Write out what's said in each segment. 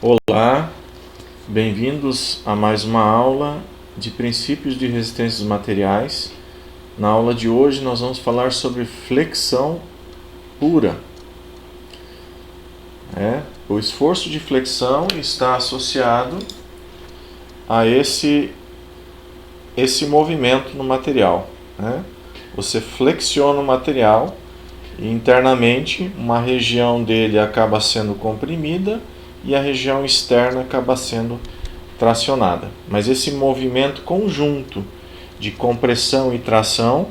Olá, bem-vindos a mais uma aula de princípios de resistência dos materiais. Na aula de hoje nós vamos falar sobre flexão pura. O esforço de flexão está associado a esse movimento no material. Você flexiona o material e internamente uma região dele acaba sendo comprimida e a região externa acaba sendo tracionada. Mas esse movimento conjunto de compressão e tração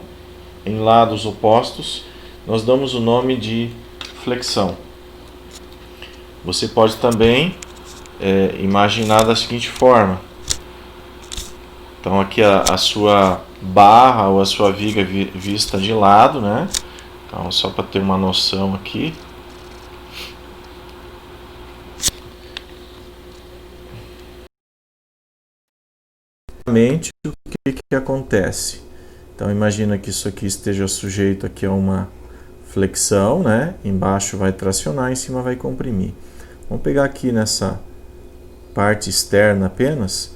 em lados opostos, nós damos o nome de flexão. Você pode também imaginar da seguinte forma. Então aqui a sua barra ou a sua viga vista de lado, né? Então só para ter uma noção aqui. O que acontece? Então imagina que isso aqui esteja sujeito aqui a uma flexão, né? Embaixo vai tracionar, em cima vai comprimir. Vamos pegar aqui nessa parte externa apenas.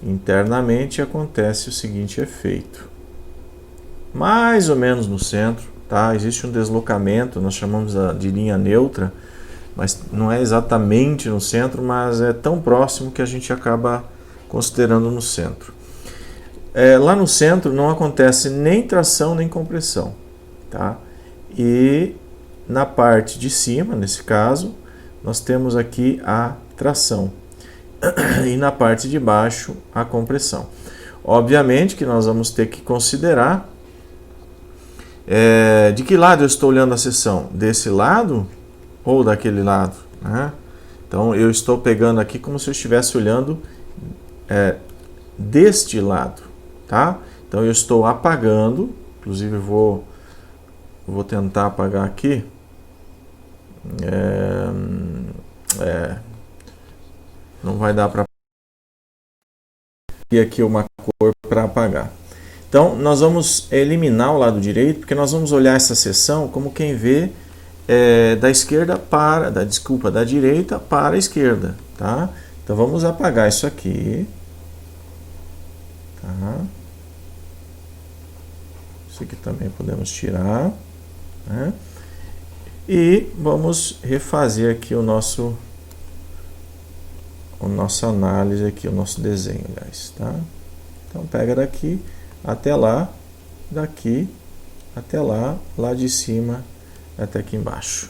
Internamente acontece o seguinte efeito. Mais ou menos no centro, tá? Existe um deslocamento, nós chamamos de linha neutra, mas não é exatamente no centro, mas é tão próximo que a gente acaba considerando no centro. Lá no centro não acontece nem tração nem compressão, tá? E na parte de cima, nesse caso, nós temos aqui a tração e na parte de baixo a compressão. Obviamente que nós vamos ter que considerar de que lado eu estou olhando a seção, desse lado ou daquele lado, né? Então eu estou pegando aqui como se eu estivesse olhando deste lado, tá? Então eu estou apagando, inclusive vou tentar apagar aqui. Não vai dar para e aqui uma cor para apagar. Então nós vamos eliminar o lado direito, porque nós vamos olhar essa seção como quem vê da direita para a esquerda, tá? Então vamos apagar isso aqui. Tá? Isso aqui também podemos tirar, né? E vamos refazer aqui a nossa análise aqui, o nosso desenho, aliás, tá? Então pega daqui até lá, daqui até lá, lá de cima até aqui embaixo,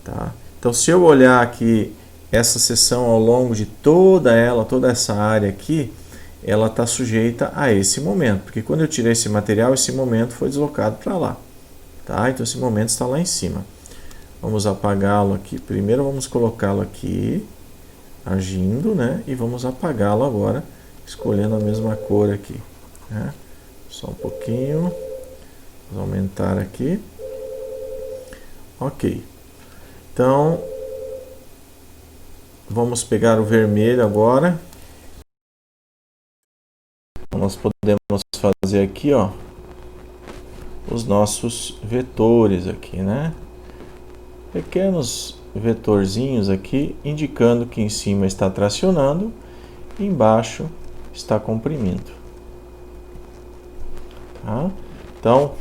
tá? Então se eu olhar aqui essa seção ao longo de toda essa área aqui, ela está sujeita a esse momento, porque quando eu tirei esse material, esse momento foi deslocado para lá, tá? Então esse momento está lá em cima. Vamos apagá-lo aqui. Primeiro vamos colocá-lo aqui, agindo, né? E vamos apagá-lo agora, escolhendo a mesma cor aqui, né? Só um pouquinho. Vamos aumentar aqui. Ok. Então, vamos pegar o vermelho agora. Nós podemos fazer aqui, ó, os nossos vetores aqui, né? Pequenos vetorzinhos aqui, indicando que em cima está tracionando e embaixo está comprimindo. Tá? Então,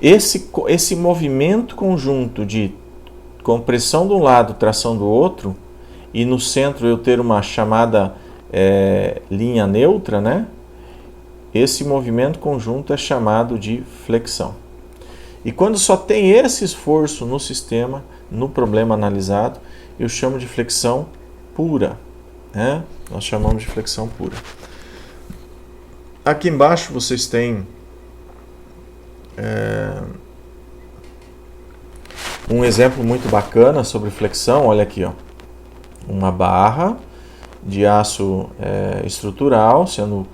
esse movimento conjunto de compressão de um lado, tração do outro, e no centro eu ter uma chamada linha neutra, né? Esse movimento conjunto é chamado de flexão. E quando só tem esse esforço no sistema, no problema analisado, eu chamo de flexão pura, né? Nós chamamos de flexão pura. Aqui embaixo vocês têm um exemplo muito bacana sobre flexão. Olha aqui, ó, uma barra de aço estrutural sendo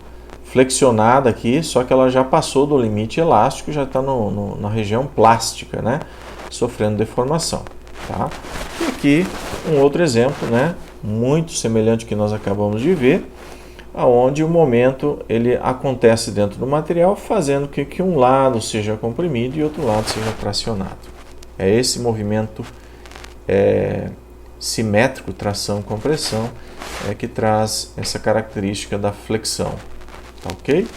flexionada aqui, só que ela já passou do limite elástico, já está na região plástica, né? Sofrendo deformação, tá? E aqui um outro exemplo, né? Muito semelhante ao que nós acabamos de ver, aonde o momento ele acontece dentro do material, fazendo com que um lado seja comprimido e outro lado seja tracionado. É esse movimento simétrico, tração e compressão, que traz essa característica da flexão. Tá ok?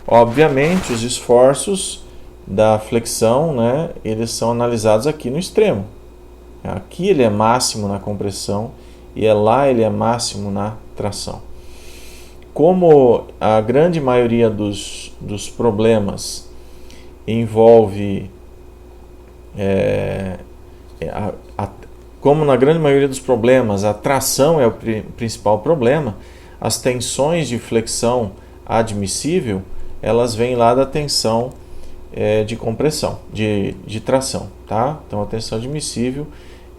Obviamente, os esforços da flexão, né, eles são analisados aqui no extremo. Aqui ele é máximo na compressão e lá ele é máximo na tração. Como a grande maioria dos problemas envolve como na grande maioria dos problemas a tração é o principal problema, as tensões de flexão admissível, elas vêm lá da tensão de compressão, de tração, tá? Então a tensão admissível,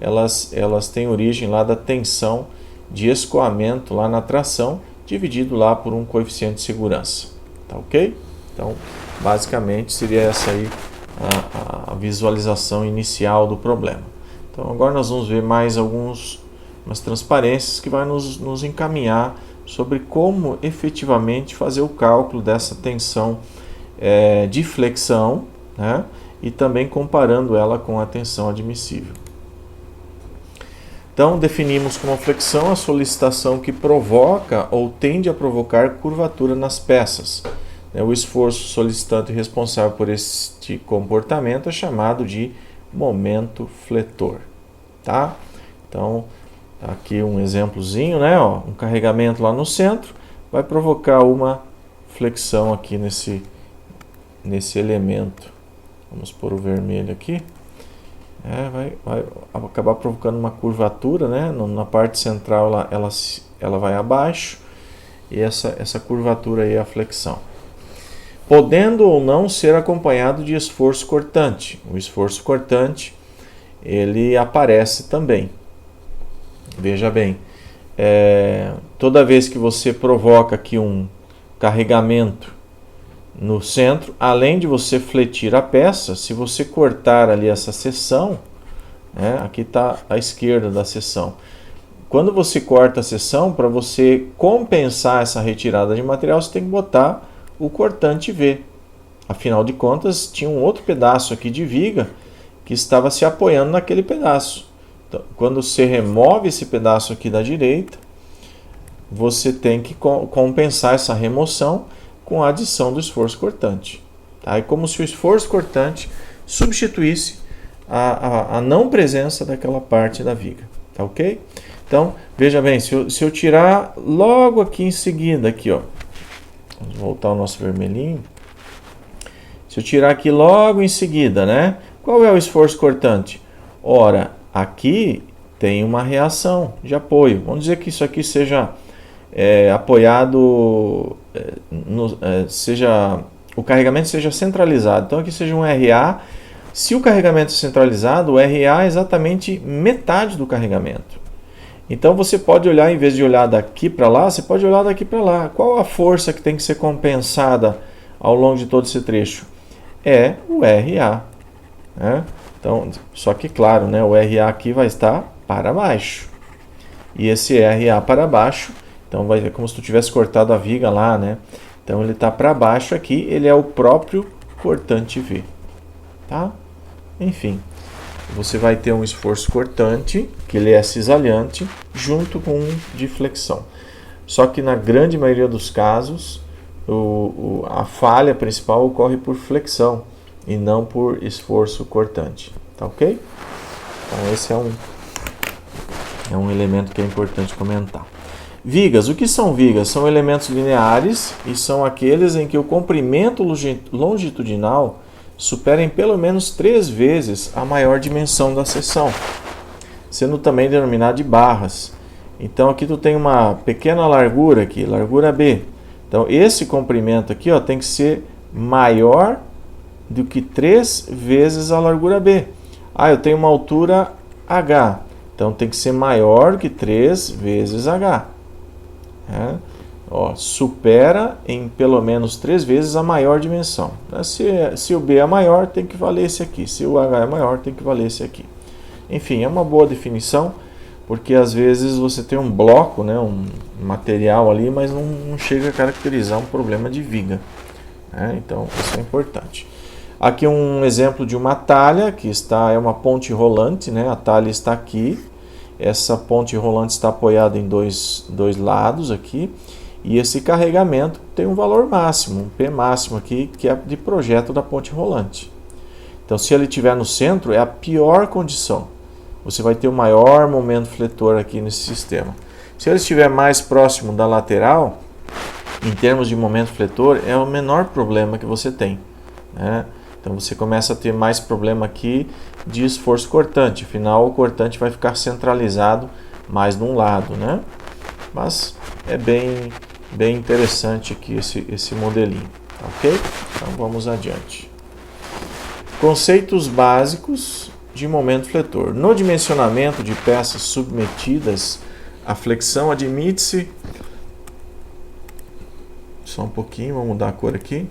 elas têm origem lá da tensão de escoamento lá na tração, dividido lá por um coeficiente de segurança, tá ok? Então, basicamente seria essa aí a visualização inicial do problema. Então agora nós vamos ver mais umas transparências que vai nos encaminhar sobre como efetivamente fazer o cálculo dessa tensão de flexão, né? E também comparando ela com a tensão admissível. Então definimos como flexão a solicitação que provoca ou tende a provocar curvatura nas peças. O esforço solicitante responsável por este comportamento é chamado de momento fletor, tá? Então, aqui um exemplozinho, né? Um carregamento lá no centro vai provocar uma flexão aqui nesse elemento. Vamos pôr o vermelho aqui. Vai acabar provocando uma curvatura, né? Na parte central ela vai abaixo e essa curvatura aí é a flexão. Podendo ou não ser acompanhado de esforço cortante. O esforço cortante, ele aparece também. Veja bem, toda vez que você provoca aqui um carregamento no centro, além de você fletir a peça, se você cortar ali essa seção, aqui está à esquerda da seção. Quando você corta a seção, para você compensar essa retirada de material, você tem que botar o cortante V. Afinal de contas, tinha um outro pedaço aqui de viga que estava se apoiando naquele pedaço. Então, quando você remove esse pedaço aqui da direita, você tem que compensar essa remoção com a adição do esforço cortante. Tá? É como se o esforço cortante substituísse a não presença daquela parte da viga. Tá ok? Então, veja bem, se eu tirar logo aqui em seguida, aqui, ó, vamos voltar ao nosso vermelhinho. Se eu tirar aqui logo em seguida, né? Qual é o esforço cortante? Ora, aqui tem uma reação de apoio. Vamos dizer que isso aqui seja apoiado, o carregamento seja centralizado. Então aqui seja um RA. Se o carregamento é centralizado, o RA é exatamente metade do carregamento. Então você pode olhar, em vez de olhar daqui para lá, você pode olhar daqui para lá. Qual a força que tem que ser compensada ao longo de todo esse trecho? É o RA. Né? Então, só que claro, né, o RA aqui vai estar para baixo. E esse RA para baixo, então vai ver como se tu tivesse cortado a viga lá, né? Então ele está para baixo aqui, ele é o próprio cortante V. Tá? Enfim. Você vai ter um esforço cortante, que ele é cisalhante, junto com um de flexão. Só que na grande maioria dos casos, a falha principal ocorre por flexão e não por esforço cortante. Tá ok? Então esse é um elemento que é importante comentar. Vigas. O que são vigas? São elementos lineares e são aqueles em que o comprimento longitudinal supera em pelo menos 3 vezes a maior dimensão da seção, sendo também denominado de barras. Então aqui tu tem uma pequena largura aqui, largura B. Então esse comprimento aqui, ó, tem que ser maior do que 3 vezes a largura B. Eu tenho uma altura H, então tem que ser maior que 3 vezes H. Supera em pelo menos 3 vezes a maior dimensão. Se o B é maior, tem que valer esse aqui. Se o H é maior, tem que valer esse aqui. Enfim, é uma boa definição, porque às vezes você tem um bloco, né, um material ali, mas não chega a caracterizar um problema de viga. Então, isso é importante. Aqui um exemplo de uma talha, que é uma ponte rolante, né? A talha está aqui, essa ponte rolante está apoiada em dois lados aqui, e esse carregamento tem um valor máximo, um P máximo aqui, que é de projeto da ponte rolante. Então, se ele estiver no centro, é a pior condição. Você vai ter o maior momento fletor aqui nesse sistema. Se ele estiver mais próximo da lateral, em termos de momento fletor, é o menor problema que você tem, né? Então você começa a ter mais problema aqui de esforço cortante. Afinal, o cortante vai ficar centralizado mais de um lado, né? Mas é bem interessante aqui esse modelinho, ok? Então vamos adiante. Conceitos básicos de momento fletor. No dimensionamento de peças submetidas à flexão, admite-se... Só um pouquinho, vamos mudar a cor aqui.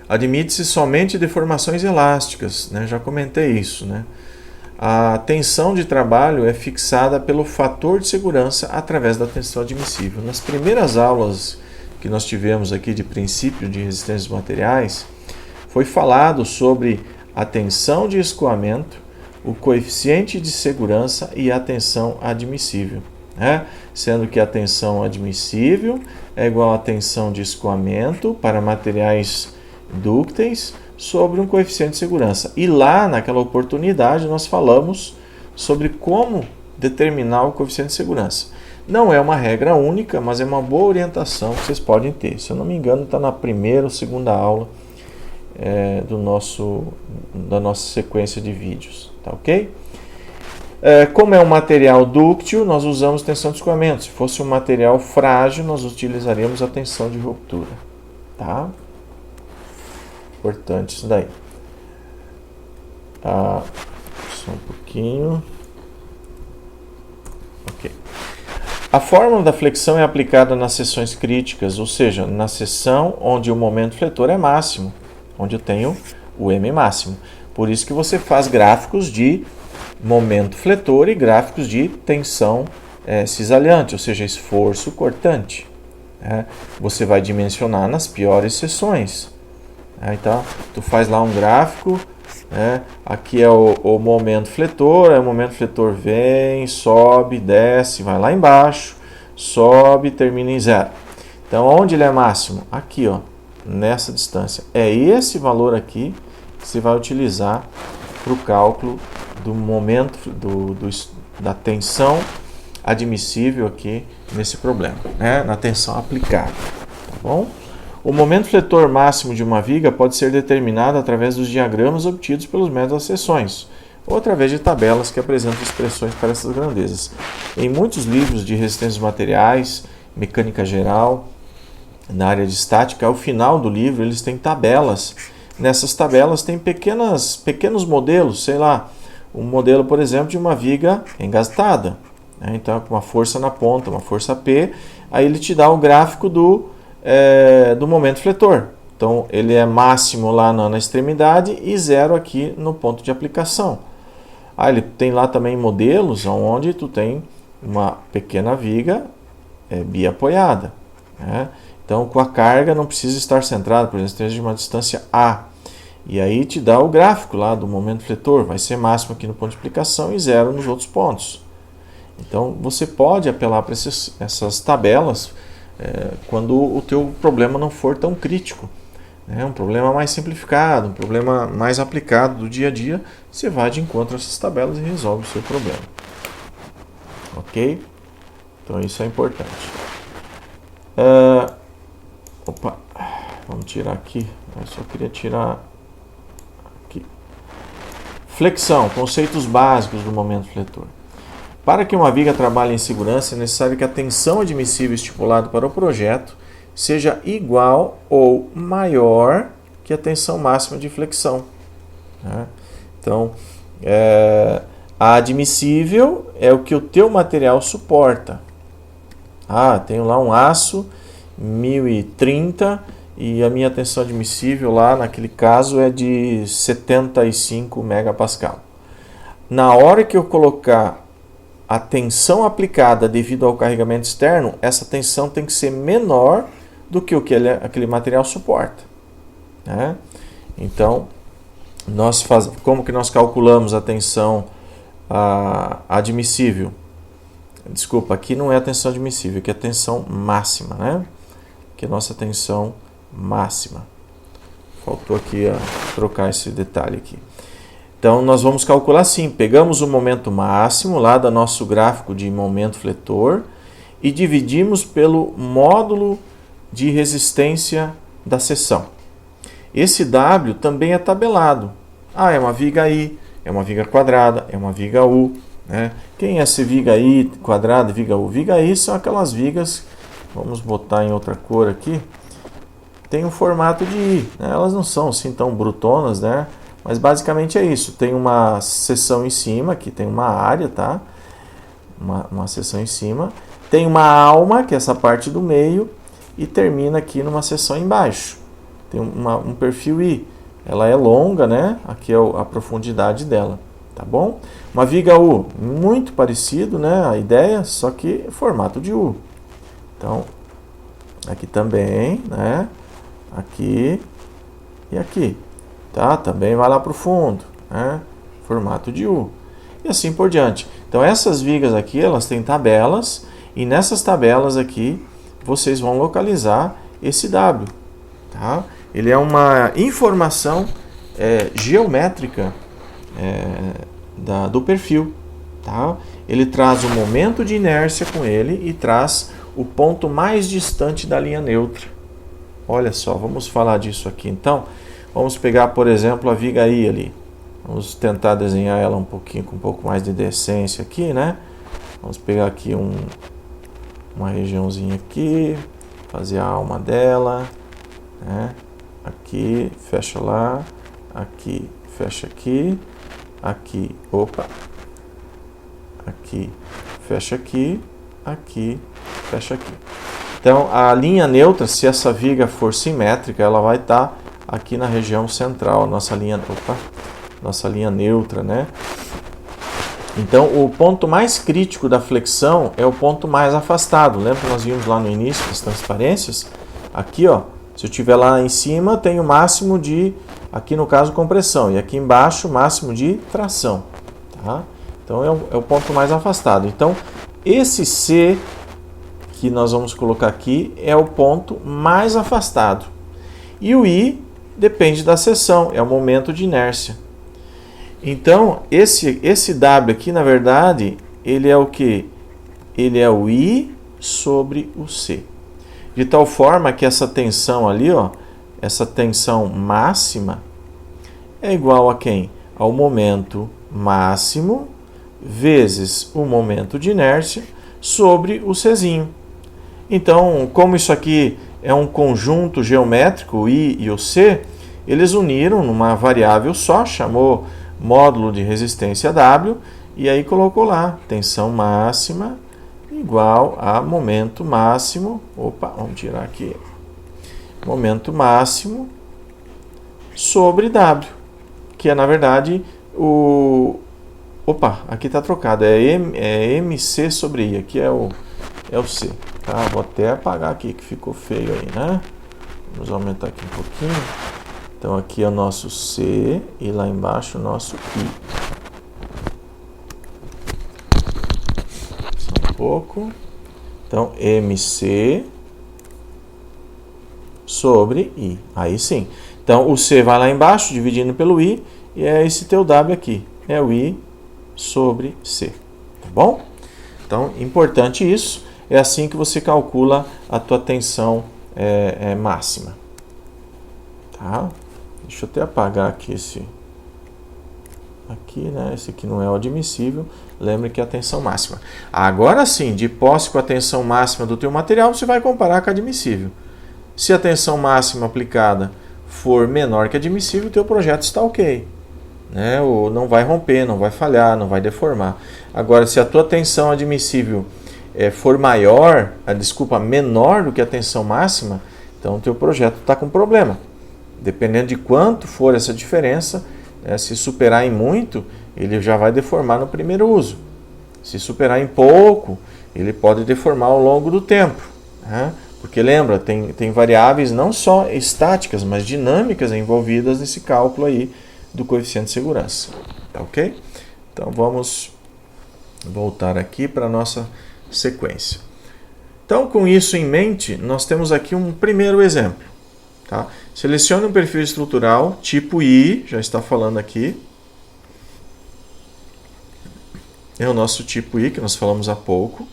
Admite-se somente deformações elásticas, né? Já comentei isso, né? A tensão de trabalho é fixada pelo fator de segurança através da tensão admissível. Nas primeiras aulas que nós tivemos aqui de princípio de resistência dos materiais, foi falado sobre a tensão de escoamento, o coeficiente de segurança e a tensão admissível, né? Sendo que a tensão admissível é igual à tensão de escoamento para materiais dúcteis sobre um coeficiente de segurança. E lá, naquela oportunidade, nós falamos sobre como determinar o coeficiente de segurança. Não é uma regra única, mas é uma boa orientação que vocês podem ter. Se eu não me engano, está na primeira ou segunda aula da nossa sequência de vídeos. Tá ok? Como é um material dúctil, nós usamos tensão de escoamento. Se fosse um material frágil, nós utilizaríamos a tensão de ruptura. Tá? Importante isso daí. Só um pouquinho. Ok. A fórmula da flexão é aplicada nas seções críticas, ou seja, na seção onde o momento fletor é máximo, onde eu tenho o M máximo. Por isso que você faz gráficos de momento fletor e gráficos de tensão cisalhante, ou seja, esforço cortante. Você vai dimensionar nas piores seções. Então, tu faz lá um gráfico, aqui é o momento fletor, aí o momento fletor vem, sobe, desce, vai lá embaixo, sobe, termina em zero. Então, onde ele é máximo? Aqui, ó, nessa distância. É esse valor aqui que você vai utilizar para o cálculo do momento da tensão admissível aqui nesse problema, na tensão aplicada, tá bom? O momento fletor máximo de uma viga pode ser determinado através dos diagramas obtidos pelos métodos das seções, ou através de tabelas que apresentam expressões para essas grandezas. Em muitos livros de resistência dos materiais, mecânica geral, na área de estática, ao final do livro eles têm tabelas. Nessas tabelas tem pequenos modelos, sei lá, um modelo, por exemplo, de uma viga engastada, então com uma força na ponta, uma força P, aí ele te dá o gráfico do momento fletor. Então ele é máximo lá na extremidade e zero aqui no ponto de aplicação. Ele tem lá também modelos onde tu tem uma pequena viga biapoiada, Então com a carga não precisa estar centrada, por exemplo, esteja de uma distância A. E aí te dá o gráfico lá do momento fletor, vai ser máximo aqui no ponto de aplicação e zero nos outros pontos. Então você pode apelar para essas tabelas quando o teu problema não for tão crítico. Um problema mais simplificado, um problema mais aplicado do dia a dia, você vai de encontro a essas tabelas e resolve o seu problema. Ok? Então isso é importante. Vamos tirar aqui. Eu só queria tirar aqui. Flexão, conceitos básicos do momento fletor. Para que uma viga trabalhe em segurança, é necessário que a tensão admissível estipulada para o projeto seja igual ou maior que a tensão máxima de flexão. Então, a admissível é o que o teu material suporta. Tenho lá um aço 1030 e a minha tensão admissível lá, naquele caso, é de 75 megapascal. Na hora que eu colocar a tensão aplicada devido ao carregamento externo, essa tensão tem que ser menor do que aquele material suporta. Então, como que nós calculamos a tensão admissível. Desculpa, aqui não é a tensão admissível, aqui é a tensão máxima, né? Aqui é a nossa tensão máxima. Faltou aqui trocar esse detalhe aqui. Então, nós vamos calcular assim, pegamos o momento máximo lá do nosso gráfico de momento fletor e dividimos pelo módulo de resistência da seção. Esse W também é tabelado. É uma viga I, é uma viga quadrada, é uma viga U. Né? Quem é essa viga I quadrada e viga U? Viga I são aquelas vigas, vamos botar em outra cor aqui, tem um formato de I. Né? Elas não são assim tão brutonas, né? Mas basicamente é isso. Tem uma seção em cima, aqui tem uma área, tá? Uma seção em cima. Tem uma alma, que é essa parte do meio, e termina aqui numa seção embaixo. Tem um perfil I. Ela é longa, né? Aqui é a profundidade dela, tá bom? Uma viga U, muito parecido, né? A ideia, só que formato de U. Então, aqui também, né? Aqui e aqui. Tá? Também vai lá para o fundo, né? Formato de U. E assim por diante. Então essas vigas aqui, elas têm tabelas, e nessas tabelas aqui, vocês vão localizar esse W. Tá? Ele é uma informação geométrica do perfil. Tá? Ele traz o momento de inércia com ele e traz o ponto mais distante da linha neutra. Olha só, vamos falar disso aqui então. Vamos pegar, por exemplo, a viga I ali. Vamos tentar desenhar ela um pouquinho com um pouco mais de decência aqui, né? Vamos pegar aqui uma regiãozinha aqui, fazer a alma dela, né? Aqui, fecha lá, aqui, fecha aqui, aqui, opa, aqui, fecha aqui, fecha aqui. Então, a linha neutra, se essa viga for simétrica, ela vai estar aqui na região central, nossa linha neutra, né? Então, o ponto mais crítico da flexão é o ponto mais afastado. Lembra que nós vimos lá no início das transparências? Aqui, ó, se eu estiver lá em cima, tem o máximo de, aqui no caso, compressão, e aqui embaixo, máximo de tração. Tá? Então, é o ponto mais afastado. Então, esse C que nós vamos colocar aqui é o ponto mais afastado. E o I depende da seção, é o momento de inércia. Então, esse W aqui, na verdade, ele é o que? Ele é o I sobre o C. De tal forma que essa tensão ali, ó, essa tensão máxima, é igual a quem? Ao momento máximo vezes o momento de inércia sobre o Czinho. Então, como isso aqui é um conjunto geométrico, o I e o C, eles uniram numa variável só, chamou módulo de resistência W, e aí colocou lá, tensão máxima igual a momento máximo, vamos tirar aqui, momento máximo sobre W, que é na verdade aqui está trocado, é MC sobre I, aqui é o C. Tá, vou até apagar aqui que ficou feio aí, né? Vamos aumentar aqui um pouquinho. Então aqui é o nosso C e lá embaixo o nosso I. Só um pouco. Então MC sobre I. Aí sim. Então o C vai lá embaixo, dividindo pelo I, e é esse teu W aqui. É o I sobre C. Tá bom? Então, importante isso. É assim que você calcula a tua tensão máxima. Tá? Deixa eu até apagar aqui aqui, né? Esse aqui não é o admissível. Lembre que é a tensão máxima. Agora sim, de posse com a tensão máxima do teu material, você vai comparar com a admissível. Se a tensão máxima aplicada for menor que a admissível, o teu projeto está ok. Né? Ou não vai romper, não vai falhar, não vai deformar. Agora, se a tua tensão admissível for menor do que a tensão máxima, então o teu projeto está com problema. Dependendo de quanto for essa diferença, se superar em muito, ele já vai deformar no primeiro uso. Se superar em pouco, ele pode deformar ao longo do tempo. Né? Porque lembra, tem variáveis não só estáticas, mas dinâmicas envolvidas nesse cálculo aí do coeficiente de segurança. Tá ok? Então vamos voltar aqui para a nossa sequência. Então, com isso em mente, nós temos aqui um primeiro exemplo. Tá? Selecione um perfil estrutural tipo I, já está falando aqui. É o nosso tipo I que nós falamos há pouco.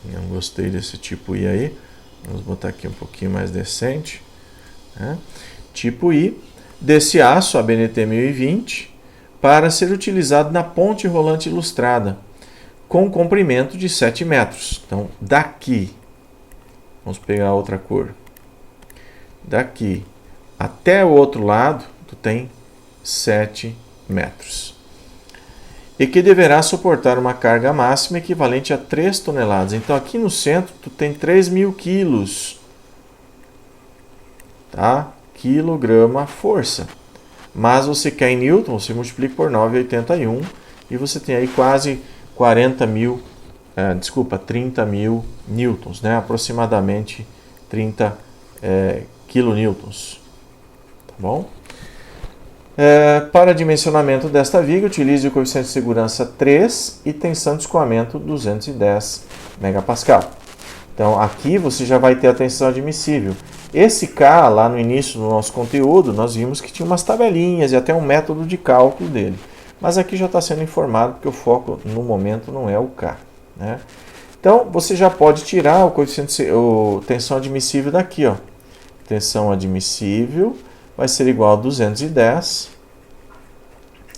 Não gostei desse tipo I aí. Vamos botar aqui um pouquinho mais decente. Né? Tipo I, desse aço ABNT 1020, para ser utilizado na ponte rolante ilustrada, com comprimento de 7 metros. Então, daqui, vamos pegar outra cor. Daqui até o outro lado, tu tem 7 metros. E que deverá suportar uma carga máxima equivalente a 3 toneladas. Então, aqui no centro, tu tem 3.000 quilos. Tá? Quilograma força. Mas você quer em newton, você multiplica por 9,81 e você tem aí quase 30 mil newtons, né? Aproximadamente 30 kilonewtons. Tá bom? Para dimensionamento desta viga, utilize o coeficiente de segurança 3 e tensão de escoamento 210 megapascal. Então, aqui você já vai ter a tensão admissível. Esse K, lá no início do nosso conteúdo, nós vimos que tinha umas tabelinhas e até um método de cálculo dele. Mas aqui já está sendo informado porque o foco no momento não é o K. Né? Então, você já pode tirar o coeficiente, tensão admissível daqui. Ó. Tensão admissível vai ser igual a 210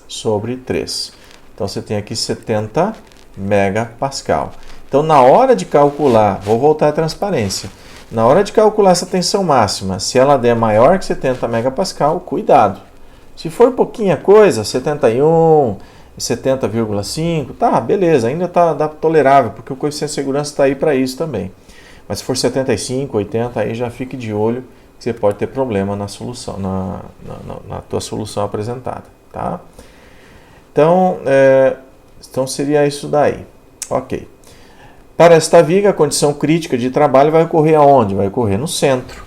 sobre 3. Então, você tem aqui 70 megapascal. Então, na hora de calcular, vou voltar à transparência. Na hora de calcular essa tensão máxima, se ela der maior que 70 megapascal, cuidado. Se for pouquinha coisa, 71, 70,5, tá, beleza, ainda tá tolerável, porque o coeficiente de segurança está aí para isso também. Mas se for 75, 80, aí já fique de olho que você pode ter problema na solução, na tua solução apresentada, tá? Então seria isso daí. Ok. Para esta viga, a condição crítica de trabalho vai ocorrer aonde? Vai ocorrer no centro,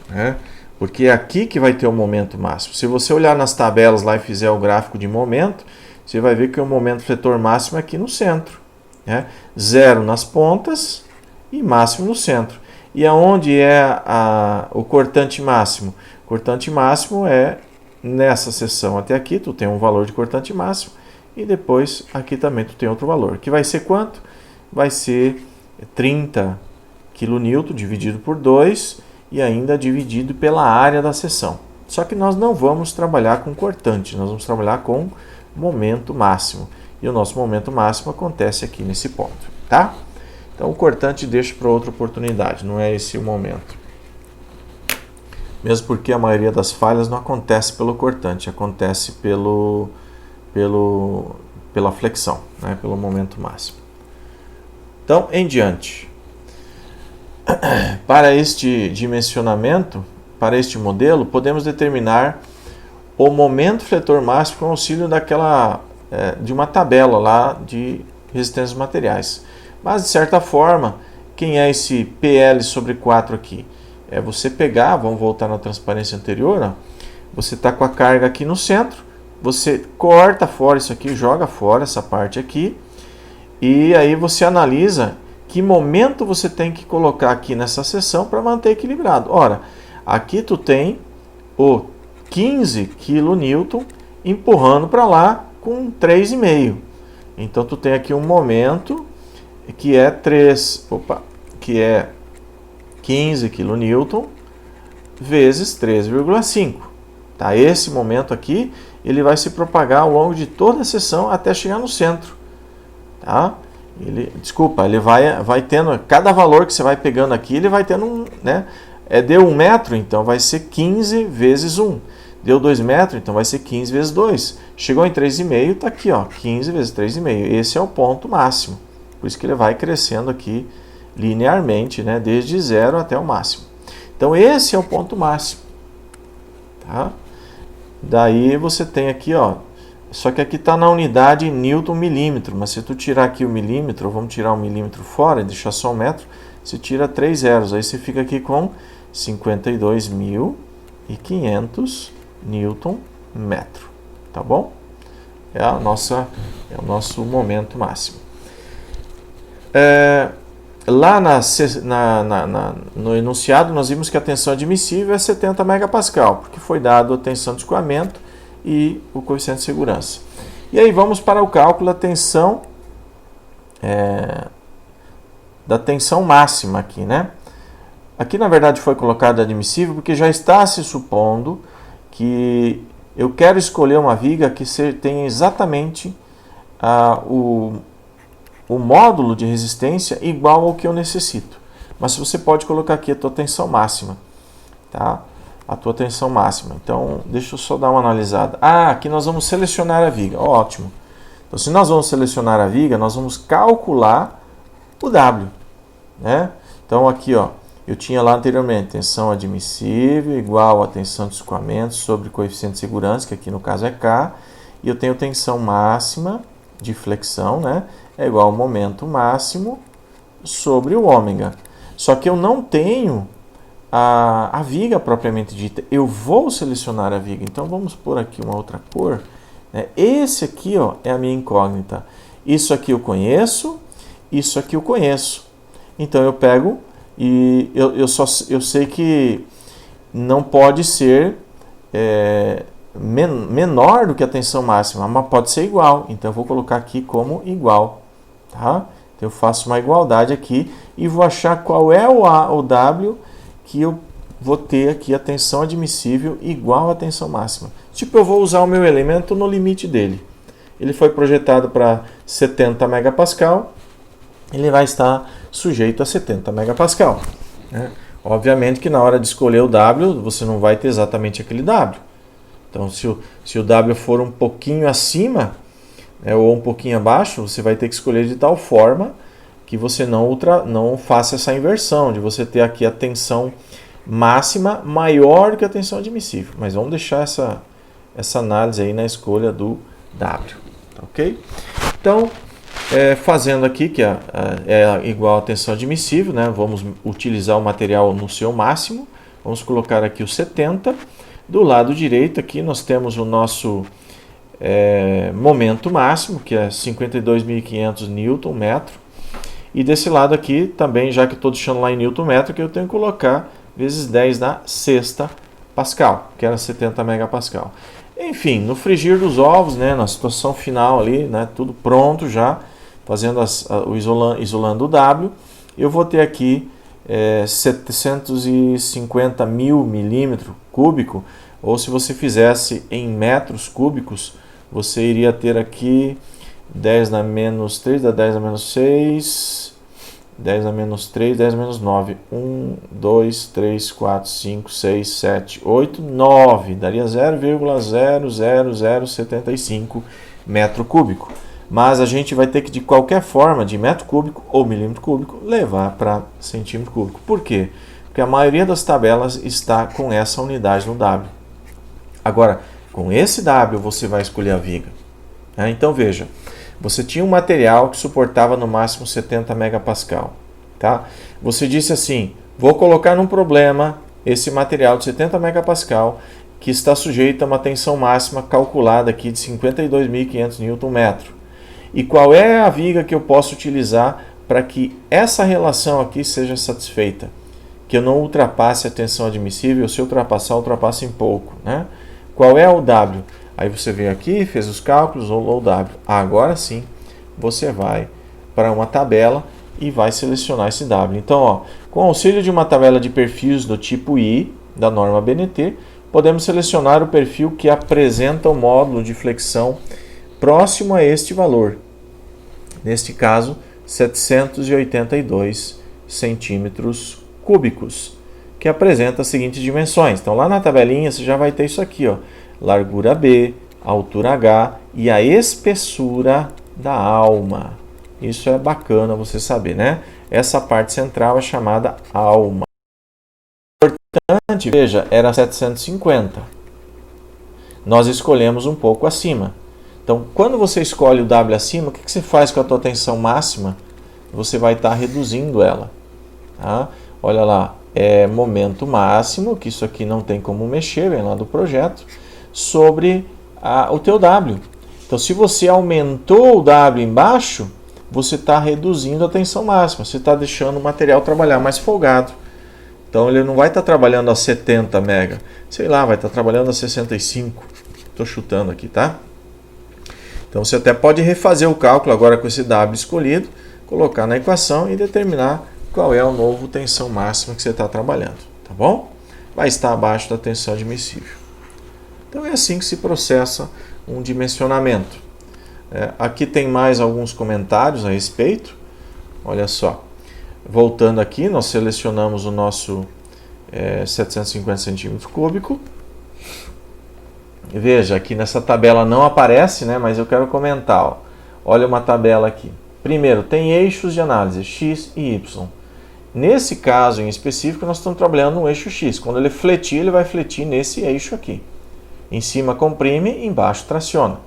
né? Porque é aqui que vai ter o momento máximo. Se você olhar nas tabelas lá e fizer o gráfico de momento, você vai ver que o momento fletor máximo é aqui no centro, né? 0 nas pontas e máximo no centro. E aonde é o cortante máximo? O cortante máximo é nessa seção até aqui, tu tem um valor de cortante máximo, e depois aqui também tu tem outro valor, que vai ser quanto? Vai ser 30 kN dividido por 2 e ainda dividido pela área da seção. Só que nós não vamos trabalhar com cortante, nós vamos trabalhar com momento máximo. E o nosso momento máximo acontece aqui nesse ponto, tá? Então o cortante deixa para outra oportunidade, não é esse o momento. Mesmo porque a maioria das falhas não acontece pelo cortante, acontece pela flexão, né? Pelo momento máximo. Então, em diante. Para este dimensionamento, para este modelo, podemos determinar o momento fletor máximo com auxílio de uma tabela lá de resistência dos materiais. Mas, de certa forma, quem é esse PL sobre 4 aqui? É você pegar, vamos voltar na transparência anterior, ó, você está com a carga aqui no centro, você corta fora isso aqui, joga fora essa parte aqui, e aí você analisa que momento você tem que colocar aqui nessa seção para manter equilibrado. Ora, aqui tu tem o 15 kN empurrando para lá com 3,5. Então tu tem aqui um momento que é 15 kN vezes 3,5. Tá? Esse momento aqui, ele vai se propagar ao longo de toda a seção até chegar no centro. Tá? Ele vai tendo, cada valor que você vai pegando aqui, ele vai tendo né? Deu 1 metro, então vai ser 15 vezes 1. Deu 2 metros, então vai ser 15 vezes 2. Chegou em 3,5, está aqui, ó, 15 vezes 3,5. Esse é o ponto máximo. Por isso que ele vai crescendo aqui linearmente, né? Desde 0 até o máximo. Então esse é o ponto máximo. Tá? Daí você tem aqui, ó, só que aqui está na unidade Newton milímetro, mas se tu tirar aqui o milímetro, vamos tirar o milímetro fora e deixar só 1 metro, você tira 3 zeros, aí você fica aqui com 52.500 Newton metro, tá bom? é o nosso momento máximo. Lá no enunciado nós vimos que a tensão admissível é 70 megapascal, porque foi dado a tensão de escoamento e o coeficiente de segurança. E aí vamos para o cálculo da tensão máxima aqui, né? Aqui na verdade foi colocado admissível porque já está se supondo que eu quero escolher uma viga que tenha exatamente o módulo de resistência igual ao que eu necessito. Mas você pode colocar aqui a tua tensão máxima, tá? A tua tensão máxima. Então, deixa eu só dar uma analisada. Aqui nós vamos selecionar a viga. Ótimo. Então, se nós vamos selecionar a viga, nós vamos calcular o W, né? Então, aqui, ó, eu tinha lá anteriormente tensão admissível igual a tensão de escoamento sobre coeficiente de segurança, que aqui no caso é K, e eu tenho tensão máxima de flexão, né? É igual ao momento máximo sobre o ômega. Só que eu não tenho a viga propriamente dita. Eu vou selecionar a viga. Então vamos pôr aqui uma outra cor. Esse aqui, ó, é a minha incógnita. Isso aqui eu conheço, isso aqui eu conheço. Então eu pego e eu sei que não pode ser menor do que a tensão máxima, mas pode ser igual. Então eu vou colocar aqui como igual. Tá? Então eu faço uma igualdade aqui e vou achar qual é o W que eu vou ter aqui a tensão admissível igual à tensão máxima. Tipo, eu vou usar o meu elemento no limite dele. Ele foi projetado para 70 megapascal, ele vai estar sujeito a 70 megapascal. Né? Obviamente que na hora de escolher o W, você não vai ter exatamente aquele W. Então, se o W for um pouquinho acima, ou um pouquinho abaixo, você vai ter que escolher de tal forma que você não faça essa inversão, de você ter aqui a tensão máxima maior que a tensão admissível. Mas vamos deixar essa análise aí na escolha do W. Ok? Então, fazendo aqui, que é igual a tensão admissível, né? Vamos utilizar o material no seu máximo. Vamos colocar aqui o 70. Do lado direito aqui nós temos o nosso momento máximo, que é 52.500 Nm. E desse lado aqui também, já que eu estou deixando lá em Nm, que eu tenho que colocar vezes 10 na sexta Pascal, que era 70 megapascal. Enfim, no frigir dos ovos, né, na situação final ali, né, tudo pronto já, fazendo isolando o W, eu vou ter aqui 750 mil milímetros cúbico, ou se você fizesse em metros cúbicos, você iria ter aqui 10 na menos 3, dá 10 na menos 6, 10 na menos 3, 10 na menos 9, 1, 2, 3, 4, 5, 6, 7, 8, 9, daria 0,00075 metro cúbico. Mas a gente vai ter que, de qualquer forma, de metro cúbico ou milímetro cúbico, levar para centímetro cúbico. Por quê? Porque a maioria das tabelas está com essa unidade no W. Agora, com esse W você vai escolher a viga. Então veja, você tinha um material que suportava no máximo 70 megapascal. Tá? Você disse assim, vou colocar num problema esse material de 70 megapascal que está sujeito a uma tensão máxima calculada aqui de 52.500 Nm. E qual é a viga que eu posso utilizar para que essa relação aqui seja satisfeita? Que eu não ultrapasse a tensão admissível, se eu ultrapasse em pouco. Né? Qual é o W? Aí você veio aqui, fez os cálculos, rolou o W. Agora sim, você vai para uma tabela e vai selecionar esse W. Então, ó, com o auxílio de uma tabela de perfis do tipo I, da norma BNT, podemos selecionar o perfil que apresenta o módulo de flexão próximo a este valor. Neste caso, 782 centímetros cúbicos, que apresenta as seguintes dimensões. Então, lá na tabelinha você já vai ter isso aqui, ó, largura B, altura H e a espessura da alma. Isso é bacana você saber, né? Essa parte central é chamada alma. Importante, veja, era 750. Nós escolhemos um pouco acima. Então, quando você escolhe o W acima, o que você faz com a tua tensão máxima? Você vai estar reduzindo ela. Tá? Olha lá, é momento máximo, que isso aqui não tem como mexer, vem lá do projeto, sobre o teu W. Então, se você aumentou o W embaixo, você está reduzindo a tensão máxima, você está deixando o material trabalhar mais folgado. Então, ele não vai estar trabalhando a 70 mega, sei lá, vai estar trabalhando a 65. Estou chutando aqui, tá? Então, você até pode refazer o cálculo agora com esse W escolhido, colocar na equação e determinar qual é o novo tensão máxima que você está trabalhando, tá bom? Vai estar abaixo da tensão admissível. Então, é assim que se processa um dimensionamento. Aqui tem mais alguns comentários a respeito. Olha só. Voltando aqui, nós selecionamos o nosso 750 centímetros cúbico. Veja, aqui nessa tabela não aparece, né, mas eu quero comentar. Ó. Olha uma tabela aqui. Primeiro, tem eixos de análise, X e Y. Nesse caso em específico, nós estamos trabalhando no eixo X. Quando ele fletir, ele vai fletir nesse eixo aqui. Em cima comprime, embaixo traciona.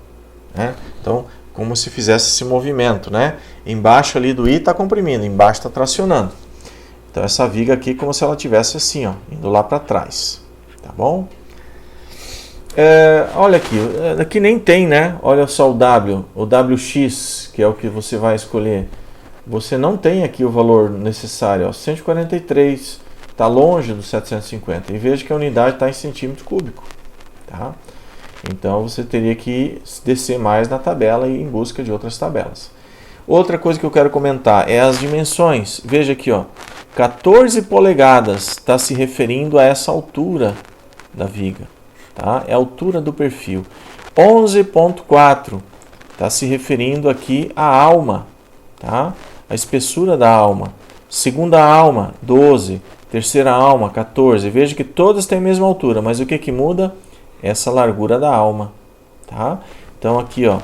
Né? Então, como se fizesse esse movimento. Né? Embaixo ali do I está comprimindo, embaixo está tracionando. Então, essa viga aqui é como se ela estivesse assim, ó, indo lá para trás. Tá bom? Olha aqui, aqui nem tem, né? Olha só o W, o WX, que é o que você vai escolher. Você não tem aqui o valor necessário, ó, 143, está longe do 750. E veja que a unidade está em centímetro cúbico. Tá? Então você teria que descer mais na tabela e ir em busca de outras tabelas. Outra coisa que eu quero comentar é as dimensões. Veja aqui, ó, 14 polegadas está se referindo a essa altura da viga. Tá? É a altura do perfil. 11.4 está se referindo aqui à alma, tá? A espessura da alma. Segunda alma, 12. Terceira alma, 14. Veja que todas têm a mesma altura, mas o que muda? Essa largura da alma. Tá? Então aqui, ó,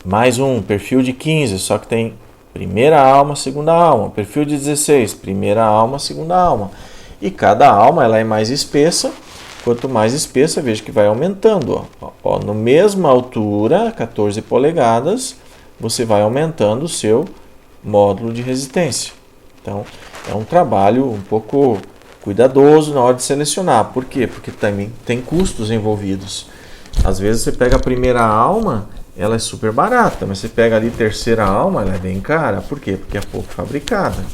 mais um perfil de 15, só que tem primeira alma, segunda alma. Perfil de 16, primeira alma, segunda alma. E cada alma ela é mais espessa. Quanto mais espessa, veja que vai aumentando. Ó, na mesma altura, 14 polegadas, você vai aumentando o seu módulo de resistência. Então, é um trabalho um pouco cuidadoso na hora de selecionar. Por quê? Porque também tem custos envolvidos. Às vezes você pega a primeira alma, ela é super barata, mas você pega ali a terceira alma, ela é bem cara. Por quê? Porque é pouco fabricada.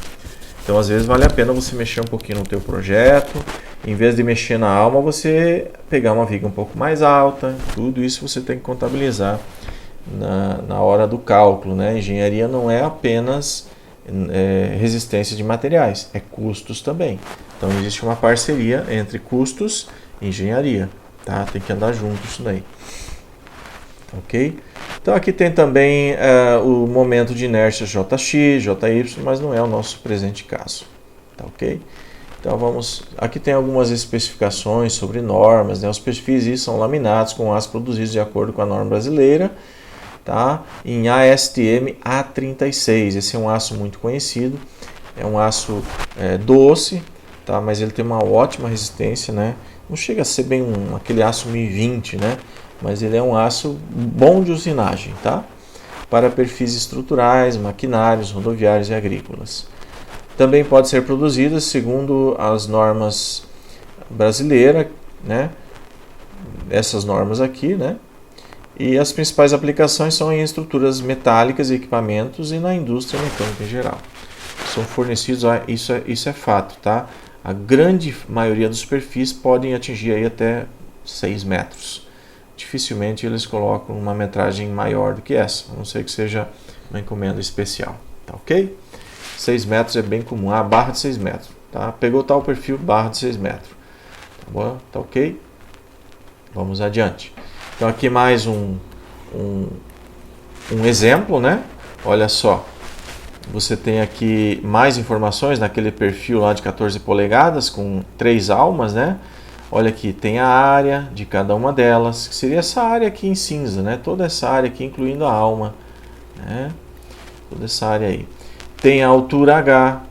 Então, às vezes, vale a pena você mexer um pouquinho no teu projeto. Em vez de mexer na alma, você pegar uma viga um pouco mais alta. Tudo isso você tem que contabilizar na hora do cálculo. Né? Engenharia não é apenas resistência de materiais, é custos também. Então, existe uma parceria entre custos e engenharia. Tá? Tem que andar junto isso daí. Ok? Então aqui tem também o momento de inércia JX, JY, mas não é o nosso presente caso. Tá ok? Então vamos. Aqui tem algumas especificações sobre normas, né? Os perfis são laminados com aço produzidos de acordo com a norma brasileira, tá? Em ASTM A36. Esse é um aço muito conhecido, é um aço doce, tá? Mas ele tem uma ótima resistência, né? Não chega a ser bem aquele aço 1020, né? Mas ele é um aço bom de usinagem, tá? Para perfis estruturais, maquinários, rodoviários e agrícolas. Também pode ser produzida segundo as normas brasileiras, né? Essas normas aqui, né? E as principais aplicações são em estruturas metálicas e equipamentos e na indústria mecânica em geral. São fornecidos, isso é fato, tá? A grande maioria dos perfis podem atingir aí até 6 metros. Dificilmente eles colocam uma metragem maior do que essa, a não ser que seja uma encomenda especial, tá ok? 6 metros é bem comum, barra de 6 metros, tá? Pegou tal perfil, barra de 6 metros, tá bom? Tá ok? Vamos adiante. Então aqui mais um exemplo, né? Olha só, você tem aqui mais informações naquele perfil lá de 14 polegadas com 3 almas, né? Olha aqui, tem a área de cada uma delas, que seria essa área aqui em cinza, né? Toda essa área aqui, incluindo a alma, né? Toda essa área aí. Tem a altura H,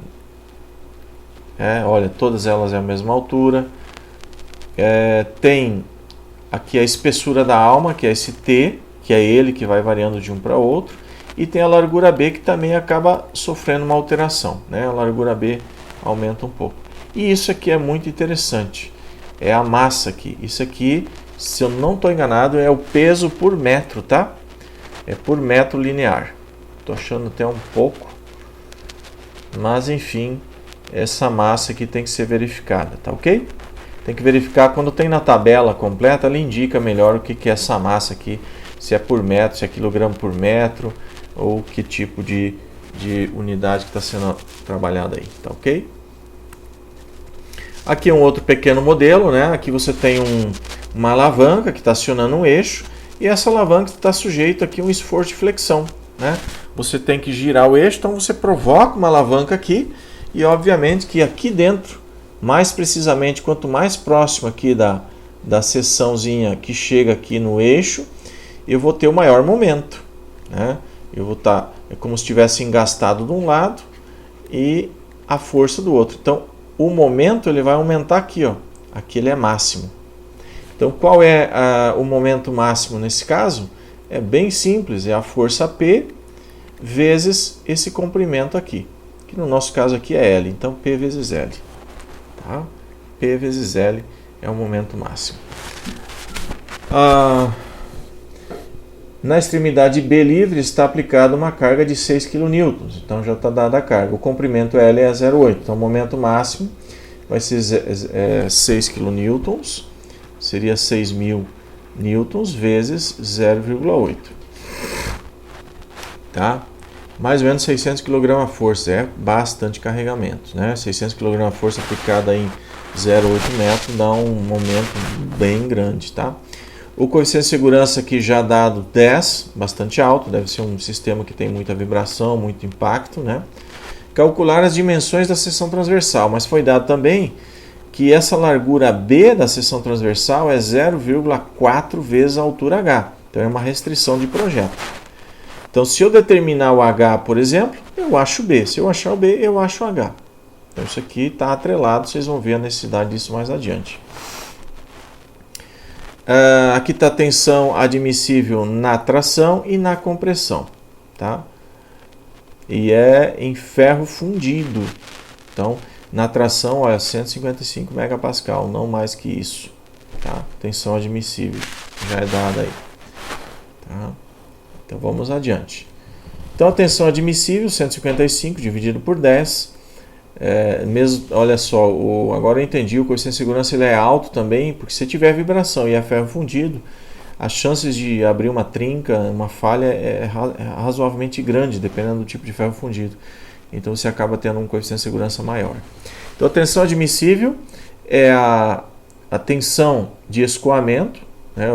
olha, todas elas é a mesma altura. Tem aqui a espessura da alma, que é esse T, que é ele que vai variando de um para outro. E tem a largura B, que também acaba sofrendo uma alteração, né? A largura B aumenta um pouco. E isso aqui é muito interessante. A massa aqui. Isso aqui, se eu não estou enganado, é o peso por metro, tá? é por metro linear. Estou achando até um pouco, mas enfim, essa massa aqui tem que ser verificada, tá ok? Tem que verificar quando tem na tabela completa, ela indica melhor o que é essa massa aqui, se é por metro, se é quilograma por metro, ou que tipo de unidade que está sendo trabalhada aí, tá ok? Aqui um outro pequeno modelo, né? Aqui você tem uma alavanca que está acionando um eixo, e essa alavanca está sujeita aqui a um esforço de flexão, né? Você tem que girar o eixo, então você provoca uma alavanca aqui, e obviamente que aqui dentro, mais precisamente, quanto mais próximo aqui da seçãozinha que chega aqui no eixo, eu vou ter o maior momento, né? Eu vou estar, é como se tivesse engastado de um lado e a força do outro. Então, o momento ele vai aumentar aqui, ó. Aqui ele é máximo. Então, qual é o momento máximo nesse caso? É bem simples, é a força P vezes esse comprimento aqui, que no nosso caso aqui é L. Então, P vezes L. Tá? P vezes L é o momento máximo. Na extremidade B livre está aplicada uma carga de 6 kN, então já está dada a carga. O comprimento L é 0,8, então o momento máximo vai ser 6 kN, seria 6.000 newtons vezes 0,8. Tá? Mais ou menos 600 kg a força, é bastante carregamento, né? 600 kg a força aplicada em 0,8 metros dá um momento bem grande, tá? O coeficiente de segurança aqui já dado 10, bastante alto, deve ser um sistema que tem muita vibração, muito impacto, né? Calcular as dimensões da seção transversal, mas foi dado também que essa largura B da seção transversal é 0,4 vezes a altura H, então é uma restrição de projeto. Então, se eu determinar o H, por exemplo, eu acho B. Se eu achar o B, eu acho o H. Então, isso aqui está atrelado, vocês vão ver a necessidade disso mais adiante. Aqui está a tensão admissível na tração e na compressão. Tá? E é em ferro fundido. Então, na tração é 155 megapascal, não mais que isso. Tá? Tensão admissível já é dada aí. Tá? Então vamos adiante. Então a tensão admissível, 155 dividido por 10. Olha só, agora eu entendi, o coeficiente de segurança ele é alto também, porque se tiver vibração e é ferro fundido, as chances de abrir uma trinca, uma falha é razoavelmente grande, dependendo do tipo de ferro fundido. Então você acaba tendo um coeficiente de segurança maior. Então a tensão admissível é a tensão de escoamento, né,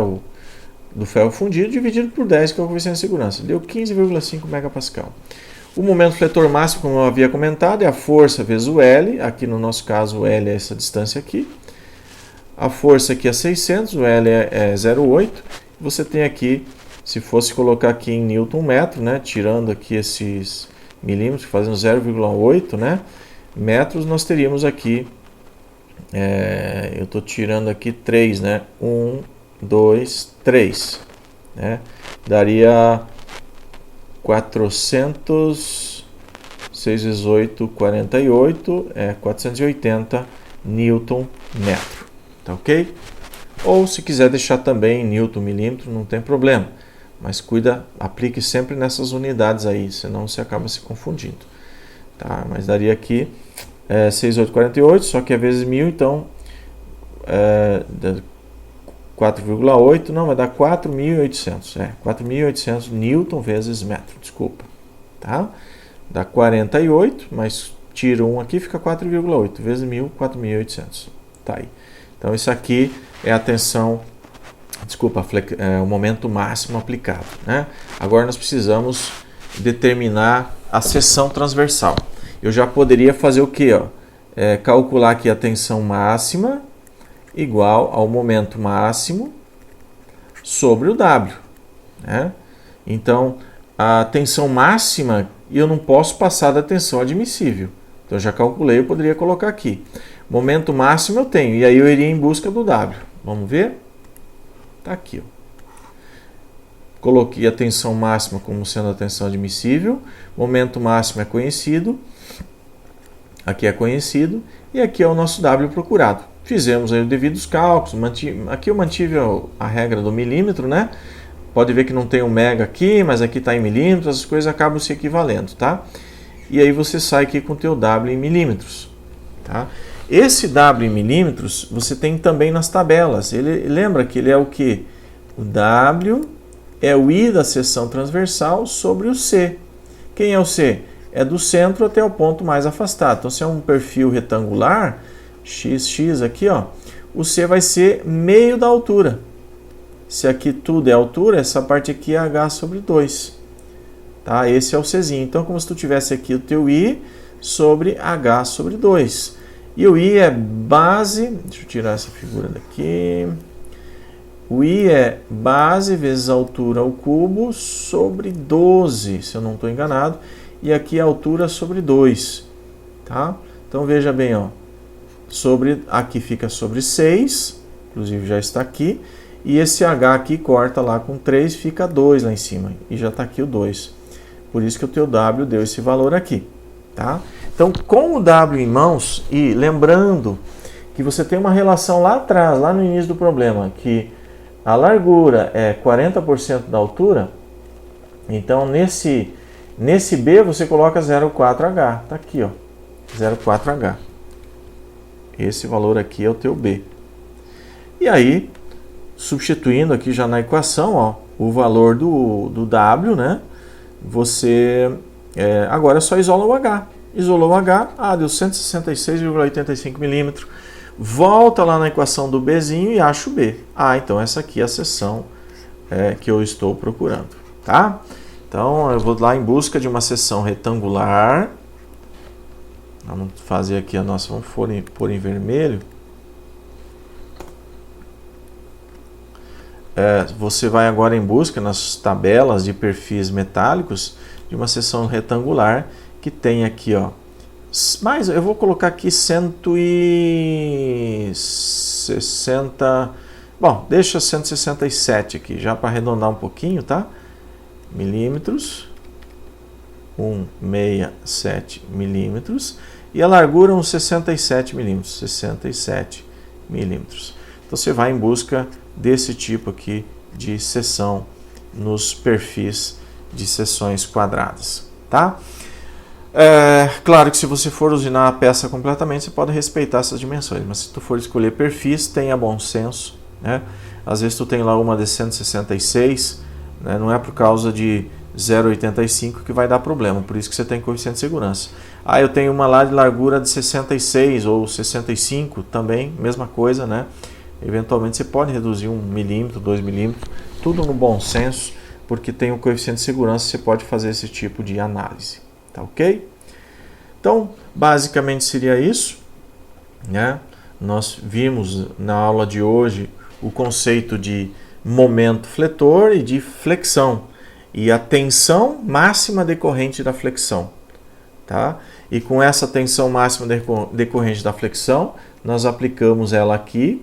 do ferro fundido, dividido por 10, que é o coeficiente de segurança. Deu 15,5 megapascal. O momento fletor máximo, como eu havia comentado, é a força vezes o L. Aqui no nosso caso, o L é essa distância aqui. A força aqui é 600, o L é 0,8. Você tem aqui, se fosse colocar aqui em Newton metro, né, tirando aqui esses milímetros, fazendo 0,8, né, metros, nós teríamos aqui, eu estou tirando aqui 3, né, 1, 2, 3, né? Daria 400, 6 vezes 8, 48, 480 Newton metro, tá ok? Ou se quiser deixar também em Newton milímetro, não tem problema, mas cuida, aplique sempre nessas unidades aí, senão você acaba se confundindo, tá? Mas daria aqui 6,848, só que é vezes 1000, então 4,8, não, vai dar 4.800, 4.800 Newton vezes metro, desculpa, tá? Dá 48, mas tiro 1 aqui, fica 4,8, vezes 1000, 4.800, tá aí. Então isso aqui é a tensão, o momento máximo aplicado, né? Agora nós precisamos determinar a seção transversal. Eu já poderia fazer o quê? Calcular aqui a tensão máxima igual ao momento máximo sobre o W, né? Então, a tensão máxima, eu não posso passar da tensão admissível. Então, eu já calculei, eu poderia colocar aqui. Momento máximo eu tenho, e aí eu iria em busca do W. Vamos ver? Está aqui, ó. Coloquei a tensão máxima como sendo a tensão admissível. Momento máximo é conhecido. Aqui é conhecido. E aqui é o nosso W procurado. Fizemos aí os devidos cálculos, aqui eu mantive a regra do milímetro, né? Pode ver que não tem um mega aqui, mas aqui está em milímetros, as coisas acabam se equivalendo, tá? E aí você sai aqui com o teu W em milímetros, tá? Esse W em milímetros você tem também nas tabelas. Ele lembra que ele é o que? O W é o I da seção transversal sobre o C. Quem é o C? É do centro até o ponto mais afastado. Então, se é um perfil retangular, XX aqui, ó, o C vai ser meio da altura. Se aqui tudo é altura, essa parte aqui é H sobre 2. Tá? Esse é o Czinho. Então, como se tu tivesse aqui o teu I sobre H sobre 2. E o I é base... Deixa eu tirar essa figura daqui. O I é base vezes altura ao cubo sobre 12, se eu não estou enganado. E aqui a altura sobre 2. Tá? Então, veja bem, ó. Aqui fica sobre 6. Inclusive, já está aqui. E esse H aqui corta lá com 3, fica 2 lá em cima. E já está aqui o 2. Por isso que o teu W deu esse valor aqui. Tá? Então, com o W em mãos, e lembrando que você tem uma relação lá atrás, lá no início do problema, que a largura é 40% da altura, então nesse B você coloca 0,4H. Está aqui, ó, 0,4H. Esse valor aqui é o teu B. E aí, substituindo aqui já na equação, ó, o valor do W, né? Você agora só isola o H. Isolou o H, deu 166,85 milímetros. Volta lá na equação do Bzinho e acha o B. Então essa aqui é a seção que eu estou procurando. Tá? Então eu vou lá em busca de uma seção retangular. Vamos fazer aqui a nossa, vamos pôr em vermelho. Você vai agora em busca nas tabelas de perfis metálicos de uma seção retangular que tem aqui, ó, mas eu vou colocar aqui 160, bom, deixa 167 aqui, já para arredondar um pouquinho, tá? Milímetros, 167 milímetros, e a largura uns 67 milímetros, 67 milímetros. Então você vai em busca desse tipo aqui de seção nos perfis de seções quadradas, tá? Claro que se você for usinar a peça completamente, você pode respeitar essas dimensões, mas se tu for escolher perfis, tenha bom senso, né? Às vezes tu tem lá uma de 166, né? Não é por causa de 0,85 que vai dar problema, por isso que você tem coeficiente de segurança. Eu tenho uma lá de largura de 66 ou 65 também, mesma coisa, né? Eventualmente você pode reduzir 1 milímetro, 2 milímetros, tudo no bom senso, porque tem um coeficiente de segurança, você pode fazer esse tipo de análise. Tá ok? Então, basicamente seria isso, né? Nós vimos na aula de hoje o conceito de momento fletor e de flexão e a tensão máxima decorrente da flexão, tá? E com essa tensão máxima decorrente da flexão, nós aplicamos ela aqui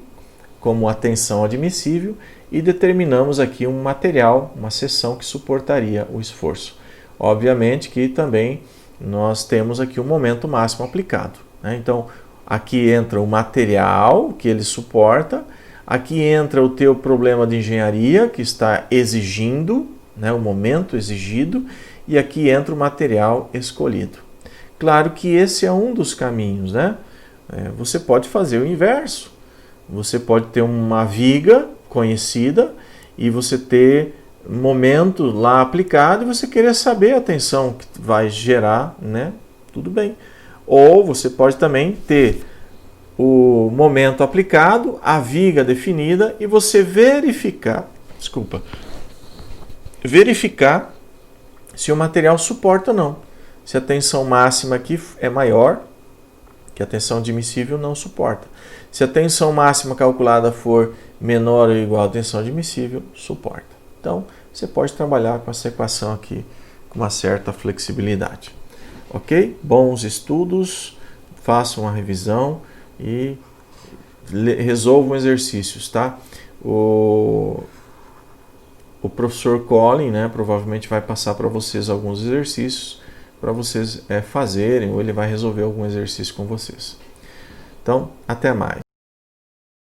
como a tensão admissível e determinamos aqui um material, uma seção que suportaria o esforço. Obviamente que também nós temos aqui o momento máximo aplicado, né? Então, aqui entra o material que ele suporta, aqui entra o teu problema de engenharia que está exigindo, né, o momento exigido, e aqui entra o material escolhido. Claro que esse é um dos caminhos, né? Você pode fazer o inverso. Você pode ter uma viga conhecida e você ter momento lá aplicado e você querer saber a tensão que vai gerar, né? Tudo bem. Ou você pode também ter o momento aplicado, a viga definida e você verificar se o material suporta ou não. Se a tensão máxima aqui é maior, que a tensão admissível não suporta. Se a tensão máxima calculada for menor ou igual à tensão admissível, suporta. Então, você pode trabalhar com essa equação aqui com uma certa flexibilidade. Ok? Bons estudos, façam uma revisão e resolvam exercícios, tá? O professor Colin, né, provavelmente vai passar para vocês alguns exercícios para vocês fazerem, ou ele vai resolver algum exercício com vocês. Então, até mais.